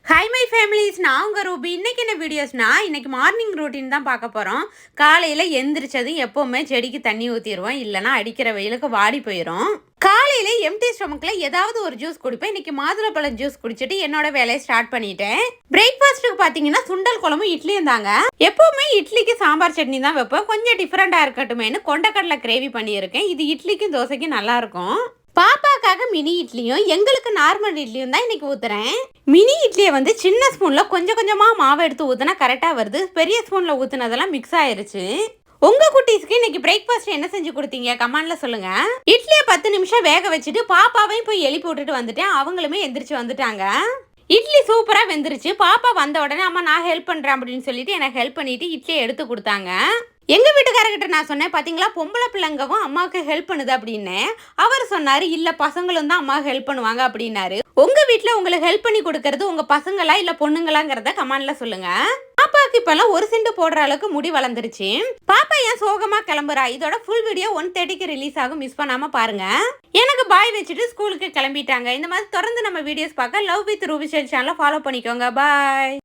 Hi my families, நான் உங்கள் Ruby. இன்றைக்கி என்ன வீடியோஸ்னா, இன்றைக்கி மார்னிங் ரூட்டீன் தான் பார்க்க போகிறோம். காலையில் எந்திரிச்சதும் எப்போவுமே செடிக்கு தண்ணி ஊற்றிடுவோம், இல்லைனா அடிக்கிற வெயிலுக்கு வாடி போயிடும். காலையில் எம்டி ஸ்டொமக்கில் ஏதாவது ஒரு ஜூஸ் குடிப்பேன். இன்றைக்கி மாதுளப்பழம் ஜூஸ் குடிச்சிட்டு என்னோட வேலையை ஸ்டார்ட் பண்ணிட்டேன். பிரேக்ஃபாஸ்ட்டுக்கு பார்த்தீங்கன்னா சுண்டல் குழம்பும் இட்லியும் தாங்க. எப்போவுமே இட்லிக்கு சாம்பார் சட்னி தான் வைப்பேன். கொஞ்சம் டிஃப்ரெண்ட்டாக இருக்கட்டுமேனு கொண்டக்கடலை கிரேவி பண்ணியிருக்கேன். இது இட்லிக்கும் தோசைக்கும் நல்லாயிருக்கும். பாப்பாக்காக மினி இட்லியும் எங்களுக்கு நார்மல் இட்லியும் தான் இன்னைக்கு ஊத்துறேன். மினி இட்லியை வந்து சின்ன ஸ்பூன்ல கொஞ்சம் கொஞ்சமா மாவு எடுத்து ஊத்துனா கரெக்டா வருது. பெரிய ஸ்பூன்ல ஊத்துனதெல்லாம் மிக்ஸ் ஆயிருச்சு. உங்க குட்டீஸ்க்கு இன்னைக்கு பிரேக்ஃபாஸ்ட் என்ன செஞ்சு கொடுத்தீங்க கமெண்ட்ல சொல்லுங்க. இட்லியை 10 நிமிஷம் வேக வச்சுட்டு பாப்பாவையும் போய் எழுப்பி விட்டுட்டு வந்துட்டேன். அவங்களுமே எந்திரிச்சு வந்துட்டாங்க. இட்லி சூப்பரா வெந்துருச்சு. பாப்பா வந்த உடனே அம்மா நான் ஹெல்ப் பண்றேன் அப்படின்னு சொல்லிட்டு எனக்கு ஹெல்ப் பண்ணிட்டு இட்லியை எடுத்து கொடுத்தாங்க. எங்க வீட்டுக்காரர்கிட்ட நான் சொன்னேன், பாத்தீங்களா பொம்பளை பிள்ளைங்கவும் அம்மாவுக்கு ஹெல்ப் பண்ணுது அப்படின்னு. அவர் சொன்னாரு, இல்ல பசங்களும் தான் அம்மாவுக்கு ஹெல்ப் பண்ணுவாங்க அப்படின்னாரு. உங்க வீட்டுல உங்களுக்கு ஹெல்ப் பண்ணி கொடுக்கறது உங்க பசங்களா இல்ல பொண்ணுங்களாங்கிறத கமெண்ட்ல சொல்லுங்க. பாப்பாக்கு இப்பெல்லாம் 1 சென்ட் போடுற அளவுக்கு முடி வளர்ந்துருச்சு. பாப்பா ஏன் சோகமா கிளம்புறா? இதோட ஃபுல் வீடியோ 1:30க்கு ரிலீஸ் ஆகும், மிஸ் பண்ணாம பாருங்க. எனக்கு பாய் வச்சுட்டு ஸ்கூலுக்கு கிளம்பிட்டாங்க. இந்த மாதிரி தொடர்ந்து நம்ம வீடியோஸ் பார்க்க லவ் வித் ரூபி சேனலை ஃபாலோ பண்ணிக்கோங்க. பாய்.